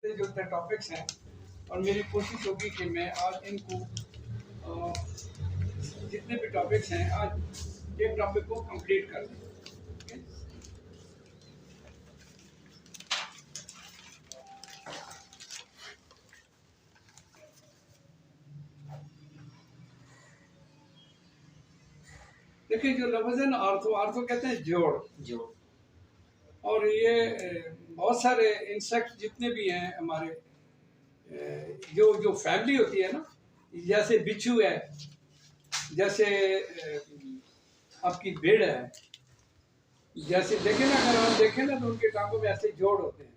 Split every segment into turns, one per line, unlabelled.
जो टॉपिक्स हैं और मेरी कोशिश होगी कि मैं आज इनको जितने भी टॉपिक्स हैं आज एक टॉपिक को कंप्लीट कर दें। देखिए जो लफ्ज़ है ना आर्थो आर्थो कहते हैं जोड़ और ये बहुत सारे इंसेक्ट जितने भी हैं हमारे जो जो फैमिली होती है ना, जैसे बिच्छू है, जैसे आपकी भेड़ है, जैसे देखें ना, अगर हम देखें ना तो उनके टांगों में ऐसे जोड़ होते हैं,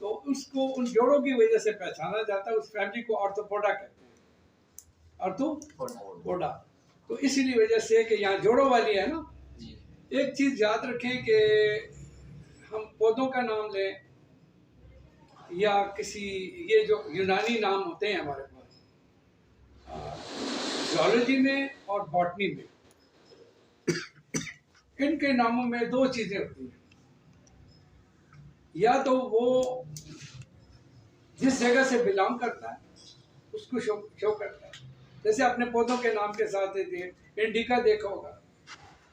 तो उसको उन जोड़ों की वजह से पहचाना जाता है। उस फैमिली को आर्थ्रोपोडा कहते हैं, आर्थ्रोपोडा। तो इसीलिए वजह से कि यहाँ जोड़ों वाली है ना। एक चीज याद रखें कि हम पौधों का नाम लें या किसी ये जो यूनानी नाम होते हैं हमारे पास जूलॉजी में और बॉटनी में, इनके नामों में दो चीजें होती हैं। या तो वो जिस जगह से बिलोंग करता है उसको शो करता है। जैसे अपने पौधों के नाम के साथ इंडिका देखा होगा,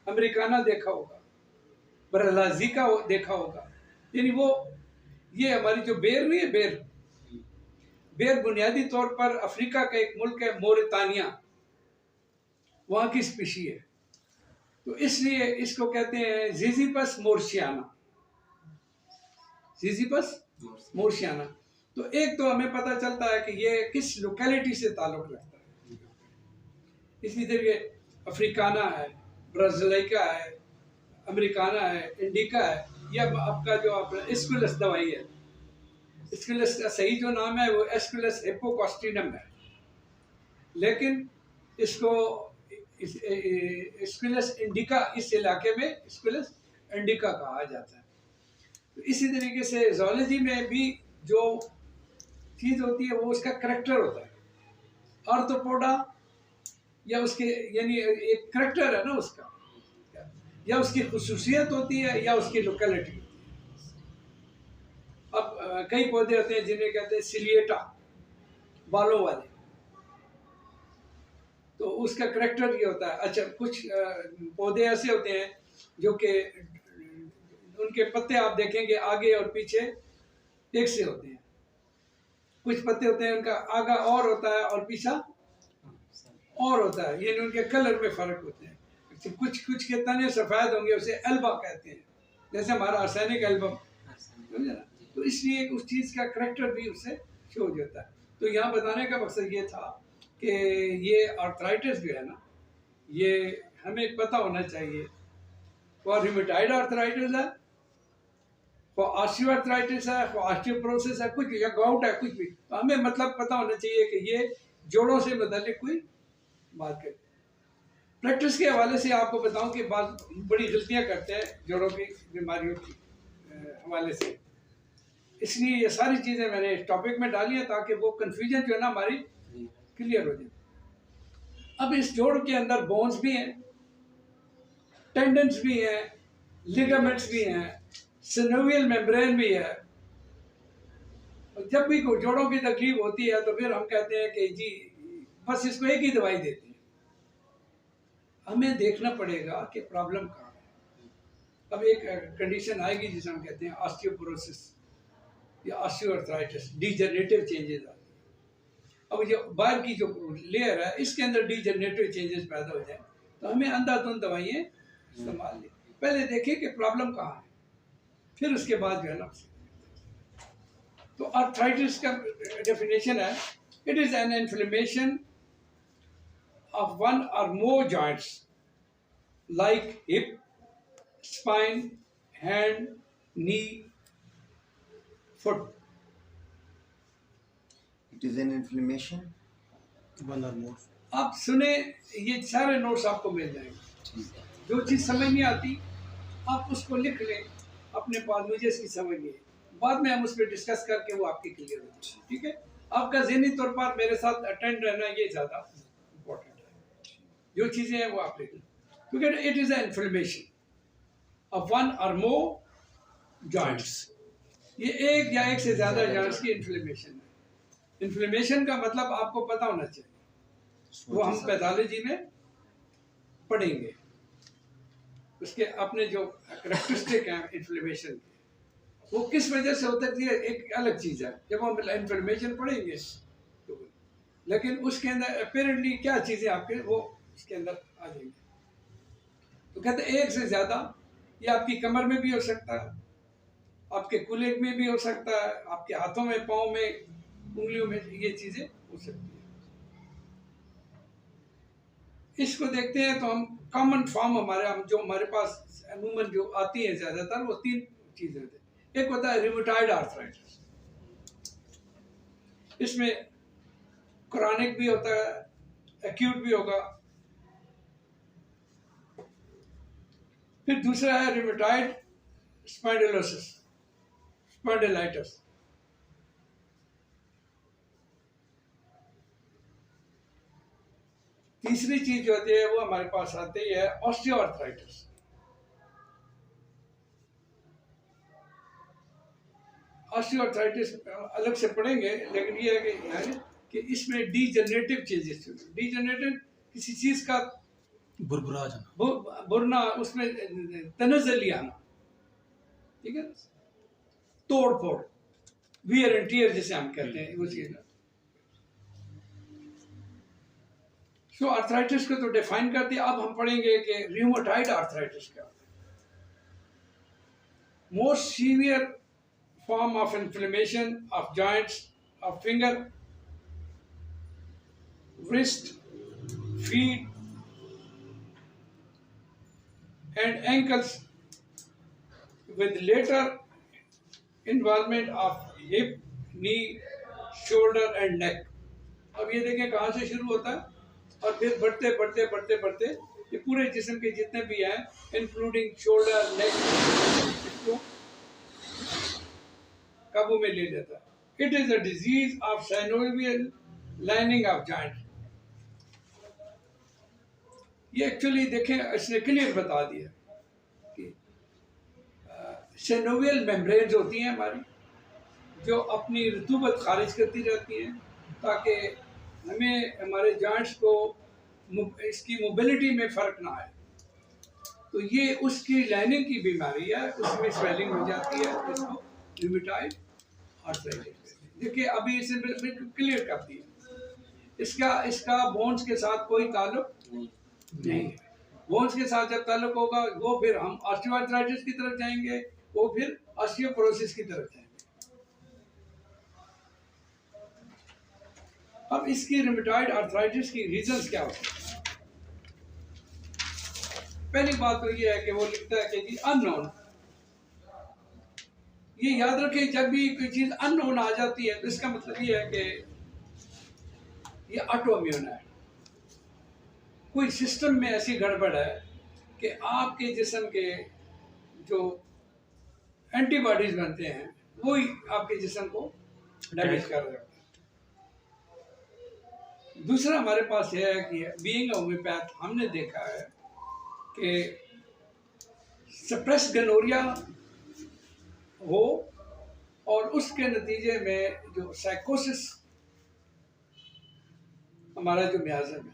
अमेरिकाना देखा होगा, ब्राज़िलिका देखा होगा। यानी वो ये हमारी जो बेर नहीं है, बेर बुनियादी तौर पर अफ्रीका का एक मुल्क है मोरितानिया, वहाँ की स्पीशी है। तो इसलिए इसको कहते हैं ज़िज़िपस मोर्शियाना, ज़िज़िपस मोर्शियाना। तो एक तो हमें पता चलता है कि ये किस लोकेलिटी से ताल्लुक़ रखता है। इसी तरह अफ्रीकाना है, ब्राज़िलिका है, अमेरिकाना है, इंडिका है। यह आपका जो आपका एस्कुलस दवाई है, एस्कुलस का सही जो नाम है वो एस्कुलस हिप्पोकॉस्टिनम है, लेकिन इसको एस्कुलस इंडिका, इस इलाके में एस्कुलस इंडिका कहा जाता है। तो इसी तरीके से ज़ूलॉजी में भी जो चीज़ होती है वो उसका करैक्टर होता है। आर्थ्रोपोडा या उसके यानी एक करैक्टर है ना उसका, या उसकी खुसूसियत होती है या उसकी लोकेलिटी। अब कई पौधे होते हैं जिन्हें कहते हैं सिलिएटा, बालों वाले, तो उसका करैक्टर ये होता है। अच्छा, कुछ पौधे ऐसे होते हैं जो कि उनके पत्ते आप देखेंगे आगे और पीछे एक से होते हैं। कुछ पत्ते होते हैं उनका आगा और होता है और पीछा और होता है, यानी उनके कलर में फर्क होते हैं। कुछ के तने सफ़ेद होंगे, उसे एल्बा कहते हैं, जैसे हमारा आर्सेनिक एल्बम, समझे ना। तो इसलिए उस चीज़ का करैक्टर भी उससे शो हो जाता है। तो यहाँ बताने का मकसद ये था कि ये आर्थराइटिस जो है ना, ये हमें पता होना चाहिए। फॉर रिमेटाइड आर्थराइटिस है, फॉर ऑस्टियोआर्थराइटिस है, फॉर ऑस्टियोपोरोसिस है, कुछ या गाउट है, कुछ भी, तो हमें मतलब पता होना चाहिए कि ये जोड़ों से मुताल्लिक कोई बात करें। प्रैक्टिस के हवाले से आपको बताऊं कि बात बड़ी गलतियां करते हैं जोड़ों की बीमारियों की हवाले से। इसलिए ये सारी चीज़ें मैंने इस टॉपिक में डाली हैं ताकि वो कन्फ्यूजन जो है ना हमारी क्लियर हो जाए। अब इस जोड़ के अंदर बोन्स भी हैं, टेंडन्स भी हैं, लिगामेंट्स भी हैं, सिनोवियल मेम्ब्रेन भी है। जब भी कोई जोड़ों की तकलीफ होती है तो फिर हम कहते हैं कि जी बस इसको एक ही दवाई देते हैं। हमें देखना पड़ेगा कि प्रॉब्लम कहाँ है। अब एक कंडीशन आएगी जिसे हम कहते हैं ऑस्टियोपोरोसिस या ऑस्टियोआर्थराइटिस, डिजनरेटिव चेंजेस आते हैं। अब जो बाहर की जो लेयर है इसके अंदर डिजनरेटिव चेंजेस पैदा हो जाए तो हमें अंधाधुंध दवाइयाँ इस्तेमाल लें। पहले देखिए कि प्रॉब्लम कहाँ है, फिर उसके बाद जो है ना। तो आर्थराइटिस का डेफिनेशन है, it is an inflammation of one or more joints like hip, spine, hand, knee, foot.
It is an inflammation.
One or more.
आप सुने, ये सारे नोट्स आपको मिल जाएंगे। जो चीज़ समझ नहीं आती आप उसको लिख लें अपने पास, मुझे इसकी समझ नहीं है, बाद में हम उस पर डिस्कस करके वो आपकी क्लियर हो जाए। ठीक है, आपका ज़हनी तौर पर मेरे साथ अटेंड रहना ये ज़्यादा इम्पोर्टेंट है। जो चीज़ें हैं वो आप लिख लें, क्योंकि it is a inflammation of one और मोर जॉइंट्स। ये एक या एक से ज़्यादा जॉइंट्स की इन्फ्लेमेशन है। इन्फ्लेमेशन का मतलब आपको पता होना चाहिए, वो हम पैथोलॉजी में पढ़ेंगे, उसके अपने जो करेक्टरिस्टिक हैं इन्फ्लेमेशन के, वो किस वजह से होता है ये एक अलग चीज़ है, जब हम इन्फ्लेमेशन पढ़ेंगे तो। लेकिन उसके अंदर अपेरेंटली क्या चीज़ें आपके वो उसके अंदर आ जाएंगी। तो कहते हैं एक से ज़्यादा, ये आपकी कमर में भी हो सकता है, आपके कुलेग में भी हो सकता है, आपके हाथों में, पाँव में, उंगलियों में, ये चीज़ें हो सकती है। इसको देखते हैं तो हम कॉमन फॉर्म जो हमारे पास अमूमन जो आती है ज़्यादातर, वो तीन चीज़ें होती हैं। एक होता है रिमेटॉइड आर्थराइटिस, इसमें क्रॉनिक भी होता है, एक्यूट भी होगा। फिर दूसरा है रिमेटॉइड स्पाइंडिलोसिस, स्पॉन्डिलाइटिस। तीसरी चीज जो होती है वो हमारे पास आती है ऑस्टियोआर्थराइटिस। ऑस्टियोआर्थराइटिस अलग से पढ़ेंगे, लेकिन ये है कि इसमें डीजनरेटिव चेंजेस, डीजनरेटिव किसी चीज का
बुरबुरा जाना,
बुरना, उसमें तनज़ली आना, ठीक है, तोड़ फोड़, वियर एंड टियर जिसे हम कहते हैं, वो चीज। सो आर्थराइटिस को तो डिफाइन कर दिया। अब हम पढ़ेंगे कि रूमेटॉइड आर्थराइटिस क्या होता है। Most severe form of inflammation of joints of finger, wrist, feet and ankles with later involvement of hip, knee, shoulder and neck। अब ये देखें कहाँ से शुरू होता है और फिर बढ़ते बढ़ते बढ़ते बढ़ते ये पूरे जिस्म के जितने भी हैं इंक्लूडिंग शोल्डर, नेक, इसको काबू में ले लेता है। It is a disease of synovial lining of joint. ये एक्चुअली देखें इसने क्लियर बता दिया कि साइनोवियल मेम्ब्रेन्स होती हैं हमारी, जो अपनी रतूबत खारिज करती रहती हैं ताकि हमें हमारे जॉइंट्स को इसकी मोबिलिटी में फ़र्क ना आए। तो ये उसकी लाइनिंग की बीमारी है, उसमें स्वेलिंग हो जाती है, इसको रूमेटॉइड आर्थराइटिस। देखिए अभी इसे बिल्कुल क्लियर कर दिया। इसका बोन्स के साथ कोई ताल्लुक नहीं है। बोन्स के साथ जब ताल्लुक होगा वो फिर हम ऑस्टियोआर्थराइटिस की तरफ जाएंगे, वो फिर ऑस्टियोपोरोसिस की तरफ जाएंगे। अब इसकी रूमेटॉइड आर्थराइटिस की रीजंस क्या होते हैं। पहली बात तो ये है कि वो लिखता है कि जी अननोन। ये याद रखें जब भी कोई चीज अननोन आ जाती है तो इसका मतलब ये है कि ये ऑटोइम्यून है, कोई सिस्टम में ऐसी गड़बड़ है कि आपके जिस्म के जो एंटीबॉडीज बनते हैं वही आपके जिस्म को डैमेज कर रहे होते हैं। दूसरा हमारे पास यह है कि बीइंग अ होम्योपैथ हमने देखा है कि सप्रेस गनोरिया हो और उसके नतीजे में जो साइकोसिस हमारा जो मियाज़म है,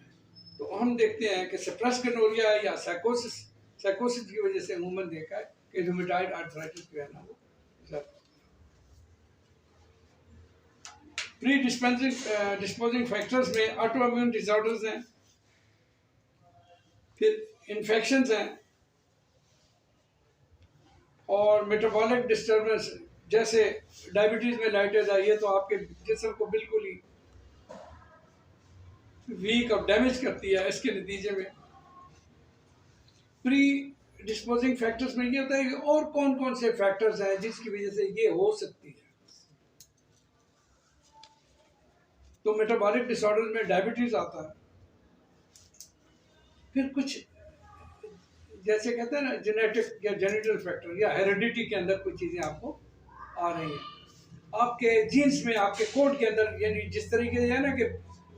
तो हम देखते हैं कि सप्रेस गनोरिया या साइकोसिस की वजह से अमूमन देखा है कि रूमेटॉइड आर्थराइटिस जो है ना वो प्री डिस्पोजिंग फैक्टर्स में ऑटोइम्यून डिसऑर्डर्स हैं, फिर इन्फेक्शंस हैं और मेटाबॉलिक डिस्टर्बेंस, जैसे डायबिटीज में लाइटेज है, ये तो आपके जिस्म को बिल्कुल ही वीक और डैमेज करती है। इसके नतीजे में प्री डिस्पोजिंग फैक्टर्स में ये होता है कि और कौन कौन से फैक्टर्स हैं जिसकी वजह से ये हो सकती है। तो मेटाबॉलिक डिसऑर्डर में डायबिटीज आता है, फिर कुछ जैसे कहते हैं ना जेनेटिक या जेनेटल फैक्टर या हेरिडिटी के अंदर कुछ चीज़ें आपको आ रही हैं, आपके जीन्स में, आपके कोड के अंदर, यानी जिस तरीके से है ना कि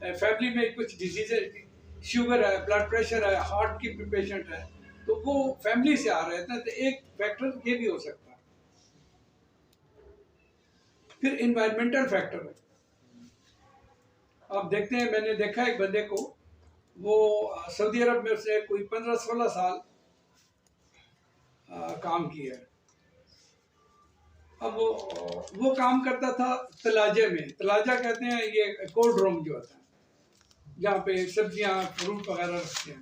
फैमिली में कुछ डिजीज, शुगर है, ब्लड प्रेशर है, हार्ट की पेशेंट है, तो वो फैमिली से आ रहे थे। तो एक फैक्टर ये भी हो सकता है। फिर इन्वायरमेंटल फैक्टर है। आप देखते हैं, मैंने देखा एक बंदे को, वो सऊदी अरब में उसने कोई 15-16 साल काम किया। अब वो काम करता था तलाजे में। तलाजा कहते हैं ये कोल्ड रूम जो होता है, जहाँ पे सब्जियाँ फ्रूट वगैरह रखते हैं,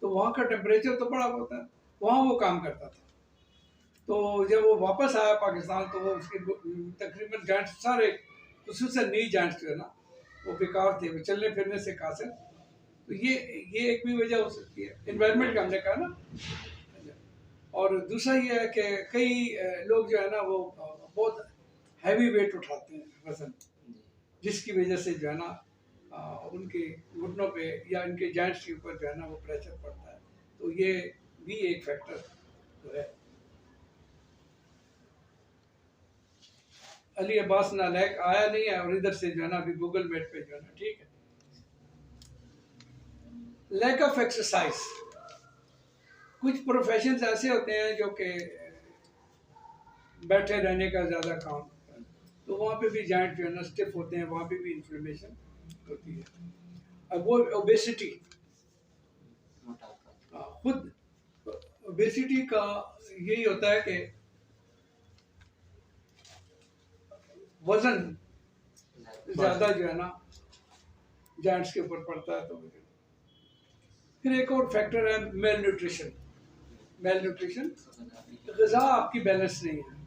तो वहाँ का टेम्परेचर तो बड़ा होता है, वहाँ वो काम करता था। तो जब वो वापस आया पाकिस्तान, तो वो उसके तकरीबन जॉइंट्स सारे, खुसूसन नी जॉइंट्स जो है ना, वो बेकार थे, वो चलने फिरने से कासिर। तो ये एक भी वजह हो सकती है, इन्वायरमेंट का हमने कहा ना। और दूसरा ये है कि कई लोग जो है ना वो बहुत हैवी वेट उठाते हैं, वजन, जिसकी वजह से जो है ना उनके घुटनों पे या इनके जॉइंट्स के ऊपर जो है ना वो प्रेशर पड़ता है। तो ये भी एक फैक्टर तो है। अली अब्बास नालायक आया नहीं है, और इधर से जो है ना अभी गूगल मीट पे जो है ना, ठीक है। Lack of exercise. कुछ प्रोफेशंस ऐसे होते हैं जो कि बैठे रहने का ज़्यादा काम होता है, तो वहाँ पे भी जॉइंट जो है ना स्टिफ होते हैं, वहाँ पे भी इन्फ्लेमेशन होती है। अब वो ओबेसिटी, खुद ओबेसिटी का यही होता है कि वजन ज़्यादा जो है ना जॉइंट्स के ऊपर पड़ता है। तो फिर एक और फैक्टर है मेल न्यूट्रिशन। मेल न्यूट्रिशन, ग़िज़ा आपकी बैलेंस नहीं है।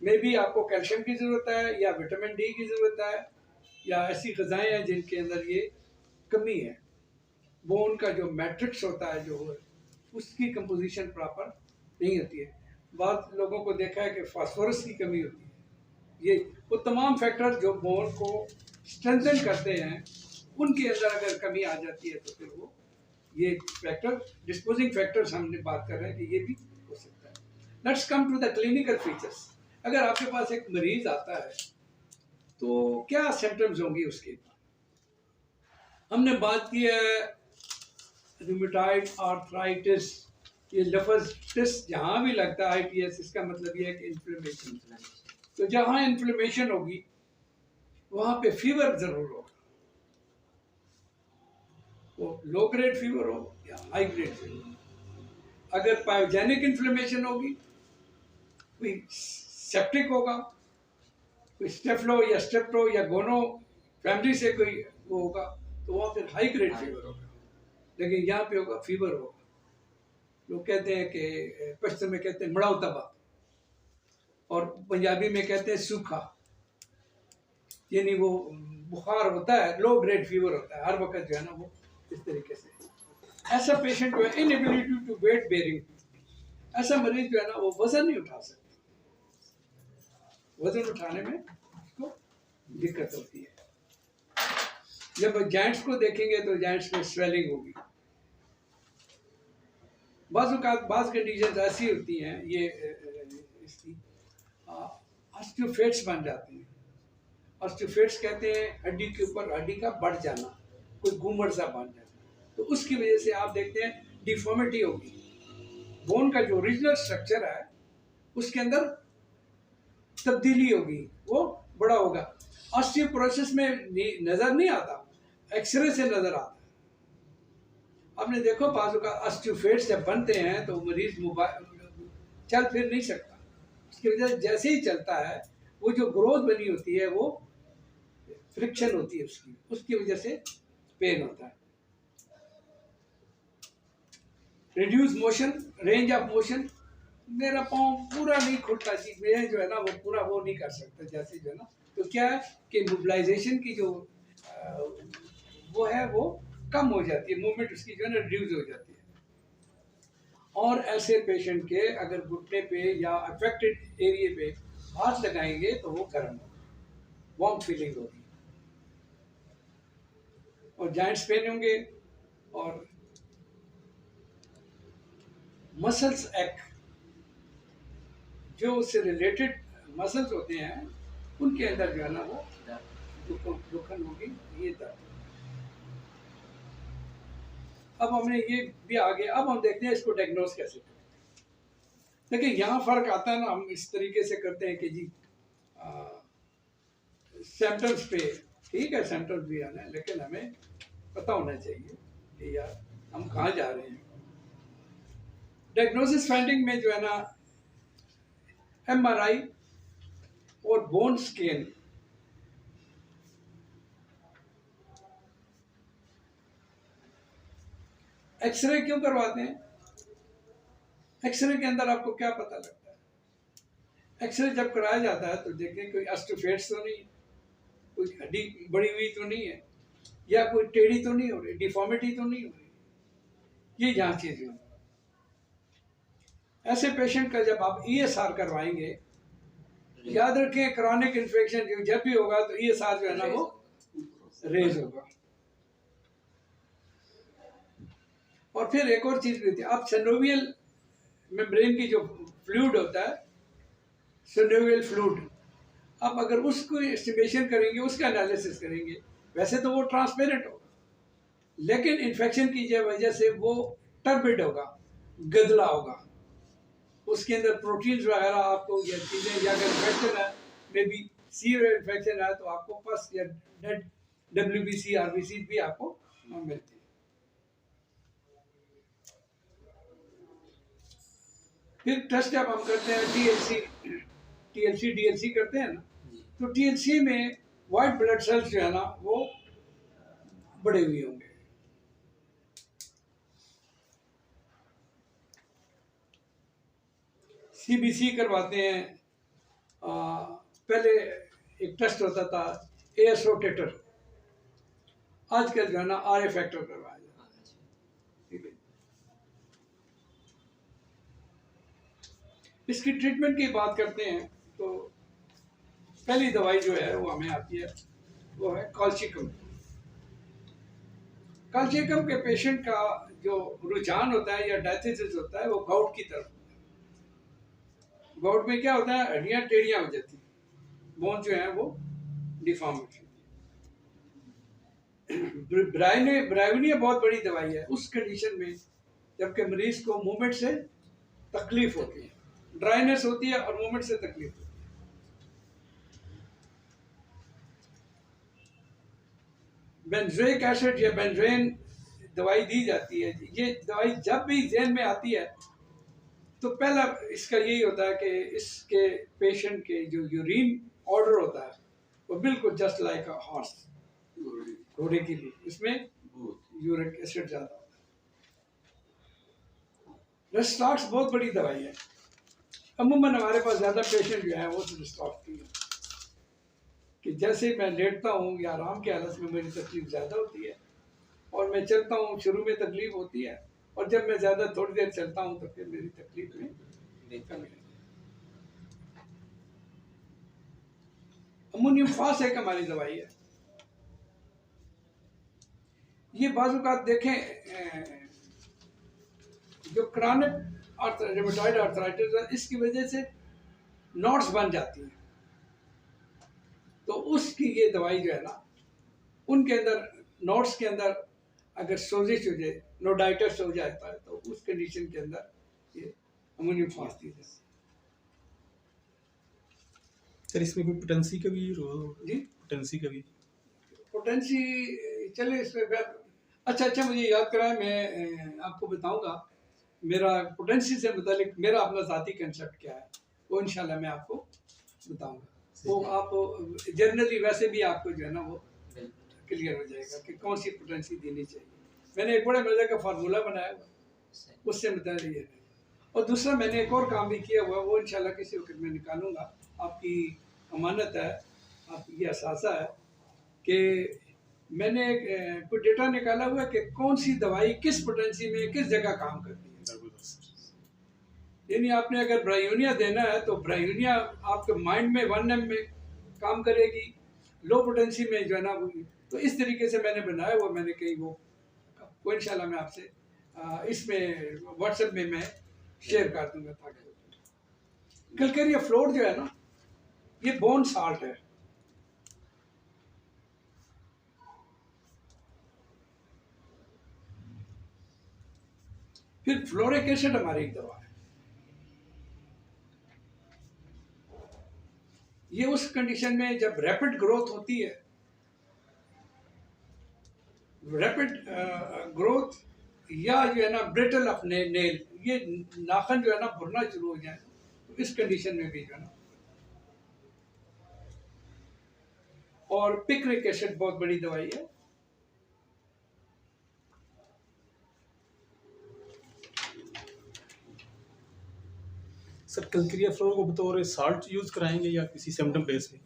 मे भी आपको कैल्शियम की ज़रूरत है, या विटामिन डी की ज़रूरत है, या ऐसी ग़िज़ाएँ हैं जिनके अंदर ये कमी है। बोन का जो मैट्रिक्स होता है, जो उसकी कंपोजिशन प्रॉपर नहीं होती है। बाद लोगों को देखा है कि फास्फोरस की कमी होती है। ये वो तमाम फैक्टर जो बोन को स्ट्रेंथन करते हैं, उनके अंदर अगर कमी आ जाती है, तो फिर वो ये फैक्टर, डिस्पोजिंग फैक्टर्स हमने बात कर रहे हैं कि ये भी हो सकता है। Let's come to the clinical features. अगर आपके पास एक मरीज आता है, तो क्या सिम्टम्स होंगी उसके? हमने बात की है रूमेटॉइड आर्थराइटिस। ये लफ्ज़ टिस जहाँ भी लगता है, ITS, इसका मतलब ये है कि इन्फ्लेमेशन। तो जहाँ इन्फ्लेमेशन होगी वहाँ पे फीवर ज़रूर होगा, वो लो ग्रेड फीवर हो या हाई ग्रेड फीवर। अगर पायोजेनिक इन्फ्लेमेशन होगी, कोई सेप्टिक होगा, कोई स्टेफ्लो या स्टेप्टो या गोनो फैमिली से कोई वो होगा, तो वहाँ फिर हाई ग्रेड फीवर होगा। लेकिन यहाँ पे होगा फीवर होगा। लोग कहते हैं कि पश्चिम में कहते हैं मड़ाव तबा, और पंजाबी में कहते हैं सूखा, यानी वो बुखार होता है, लो ग्रेड फीवर होता है हर वक्त जो है ना वो इस तरीके से। ऐसा पेशेंट जो है इनएबिलिटी टू वेट बेरिंग, ऐसा मरीज जो है ना वो वजन नहीं उठा सकता, वजन उठाने में उसको दिक्कत होती है। जब जॉइंट्स को देखेंगे तो जॉइंट्स में स्वेलिंग होगी। बाज़ कंडीशन ऐसी होती हैं, ये इसकी ऑस्टियोफेट्स बन जाते हैं। ऑस्टियोफेट्स कहते हैं हड्डी के ऊपर हड्डी का बढ़ जाना, कोई घूमड़ सा बन जाना। तो उसकी वजह से आप देखते हैं डिफॉर्मिटी होगी, बोन का जो ओरिजिनल स्ट्रक्चर है उसके अंदर तब्दीली होगी, वो बड़ा होगा। ऑस्टियोपोरोसिस में नज़र नहीं आता, एक्सरे से नज़र आता है। आपने देखो बाजू का ऑस्टियोफेट्स जब बनते हैं तो मरीज चल फिर नहीं सकता, उसकी वजह से जैसे ही चलता है वो जो ग्रोथ बनी होती है, वो फ्रिक्शन होती है उसकी वजह से पेन होता है। Reduce motion, range of motion, मेरा पाँव पूरा नहीं खुलता जी, मैं जो है ना वो पूरा वो नहीं कर सकता जैसे जो है ना। तो क्या है कि मोबिलाइजेशन की जो वो है वो कम हो जाती है, मूवमेंट उसकी जो है ना रिड्यूस हो जाती है। और ऐसे पेशेंट के अगर घुटने पे या अफेक्टेड एरिया पे हाथ लगाएंगे तो वो गर्म होगा, वार्म फीलिंग होगी, और जॉइंट्स पेन होंगे, और मसल्स एक जो उससे रिलेटेड मसल्स होते हैं उनके अंदर जो है ना वो दुखन होगी, ये दर्द। अब हमने ये भी आगे, अब हम देखते हैं इसको डायग्नोस कैसे करें। देखिए यहाँ फर्क आता है ना, हम इस तरीके से करते हैं कि जी सिम्टम्स पे ठीक है, सिम्टम्स भी आना है, लेकिन हमें पता होना चाहिए कि यार हम कहाँ जा रहे हैं। डायग्नोसिस फाइंडिंग में जो है ना, MRI और बोन स्कैन, एक्सरे क्यों करवाते हैं? एक्सरे के अंदर आपको क्या पता लगता है? एक्सरे जब कराया जाता है तो देखें कोई ऑस्टियोफेट्स तो नहीं है, कोई हड्डी बड़ी हुई तो नहीं है, या कोई टेढ़ी तो नहीं हो रही, डिफॉर्मिटी तो नहीं हो रही। ये जांच चीजें हैं। ऐसे पेशेंट का जब आप ESR करवाएंगे, याद रखें क्रॉनिक इन्फेक्शन जो जब भी होगा तो ESR जो है ना वो रेज होगा। और फिर एक और चीज भी होती है, आप सिनोवियल मेम्ब्रेन की जो फ्लूइड होता है, सिनोवियल फ्लूइड, आप अगर उसको एस्टिमेशन करेंगे, उसका एनालिसिस करेंगे, वैसे तो वो ट्रांसपेरेंट होगा, लेकिन इन्फेक्शन की वजह से वो टर्बिड होगा, गदला होगा, उसके अंदर प्रोटीन्स वगैरह आपको या चीज़ें, या अगर इन्फेक्शन है, मे बी सीवियर इन्फेक्शन है, तो आपको पस या डेड WBC RBC भी आपको मिलती है। फिर टेस्ट जब हम करते हैं TLC DLC करते हैं ना, तो TLC में वाइट ब्लड सेल्स जो है ना वो बड़े हुए होंगे। CBC करवाते हैं। पहले एक टेस्ट होता था AS रोटेटर, आजकल जो है ना RA फैक्टर करवाया जाता है। ठीक है, इसकी ट्रीटमेंट की बात करते हैं तो पहली दवाई जो है वो हमें आती है, वो है कॉल्चिकम। कॉल्चिकम के पेशेंट का जो रुझान होता है या डायथिसिस होता है वो गाउट की तरफ। गाउट में क्या होता है, हड्डियां टेढ़ियां हो जाती, बोन जो है वो डिफॉर्म हो जाती। ब्रायोनिया बहुत बड़ी दवाई है उस कंडीशन में जबकि मरीज को मूवमेंट से तकलीफ होती है, ड्राइनेस होती है और मूवमेंट से तकलीफ होती है। बेंजोइक एसिड या बेंजोइन दवाई दी जाती है। ये दवाई जब भी ज़हन में आती है तो पहला इसका यही होता है कि इसके पेशेंट के जो यूरिन ऑर्डर होता है वो बिल्कुल जस्ट लाइक अ हॉर्स, घोड़े की भी, इसमें यूरिक एसिड ज़्यादा होता है। रेस्टॉक्स बहुत बड़ी दवाई है। अमूमन हमारे पास ज़्यादा पेशेंट जो है वो रेस्टॉक्स की है कि जैसे मैं लेटता हूँ या आराम की हालत में मेरी तकलीफ ज़्यादा होती है, और मैं चलता हूँ शुरू में तकलीफ होती है, और जब मैं ज़्यादा थोड़ी देर चलता हूँ तो फिर मेरी तकलीफ में कमी आती है। अमोनियम फास एक हमारी दवाई है। ये बाजू का देखें, जो क्रॉनिक रिमेटॉइड आर्थराइटिस है, इसकी वजह से नॉट्स बन जाती हैं, तो उसकी ये दवाई जो है ना, उनके अंदर नोट्स के अंदर अगर सोजिश हो जाए, नोडाइटिस हो जाता है, तो उस कंडीशन के अंदर ये अमोनियम फास दी जाती है।
सर इसमें कोई पोटेंसी का भी
जी,
पोटेंसी का भी
पोटेंसी चले इसमें अच्छा मुझे याद कराएं, मैं आपको बताऊंगा मेरा पोटेंसी से मुतालिक मेरा अपना ज़ाती कंसेप्ट क्या है, वो इंशाल्लाह मैं आपको बताऊंगा। वो आप जनरली वैसे भी आपको जो है ना वो क्लियर हो जाएगा कि कौन सी पोटेंसी देनी चाहिए। मैंने एक बड़े मजे का फार्मूला बनाया हुआ, उससे मुताबिक ये है। और दूसरा मैंने एक और काम भी किया हुआ, वो इंशाल्लाह किसी वक्त मैं निकालूंगा। आपकी अमानत है, आपकी एहसास है कि मैंने कोई डेटा निकाला हुआ कि कौन सी दवाई किस पोटेंसी में किस जगह काम करती है। यानी आपने अगर ब्रायोनिया देना है तो ब्रायोनिया आपके माइंड में 1M में काम करेगी, लो पोटेंसी में जो है ना वो। तो इस तरीके से मैंने बनाया हुआ, मैंने कहीं वो इंशाल्लाह मैं आपसे इसमें व्हाट्सएप में मैं शेयर कर दूंगा। ताकि कैलकेरिया फ्लोर जो है ना, ये बोन साल्ट है। फिर फ्लोरिक एसिड हमारी एक दवा है। ये उस कंडीशन में जब रैपिड ग्रोथ होती है, रैपिड ग्रोथ या जो है ना ब्रिटल ऑफ नेल, ये नाखन जो है ना भुरना शुरू हो जाए, तो इस कंडीशन में भी जो है ना। और पिक्रिक एसिड बहुत बड़ी दवाई है।
सर कल्क्रिया फ्लोर को बतौर साल्ट यूज कराएंगे या किसी सिम्टम बेस पे?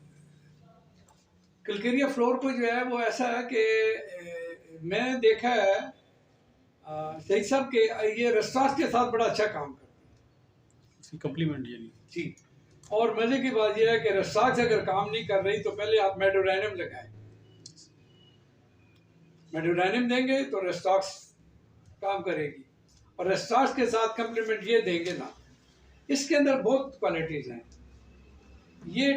कल्केरिया फ्लोर को जो है वो ऐसा है कि मैं देखा है सही साहब के ये रस्सास के साथ बड़ा अच्छा काम करता है
इसकी कम्प्लीमेंट यानी।
जी। और मजे की बात यह है कि रस्सास अगर काम नहीं कर रही तो पहले आप मेडोराइनम लगाएं। मेडोराइनम देंगे तो रस्सास काम करेगी, और रस्सास के साथ कम्प्लीमेंट ये देंगे ना, इसके अंदर बहुत क्वालिटीज हैं। ये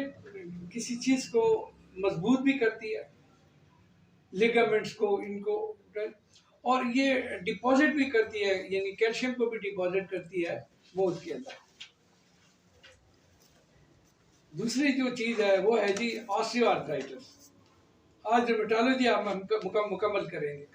किसी चीज को मजबूत भी करती है, लिगामेंट्स को, इनको, और ये डिपॉजिट भी करती है, यानी कैल्शियम को भी डिपॉजिट करती है मोद के अंदर। दूसरी जो चीज है वो है जी ऑस्टियोआर्थराइटिस। आज रिमेटोलॉजी हम मुकम्मल करेंगे।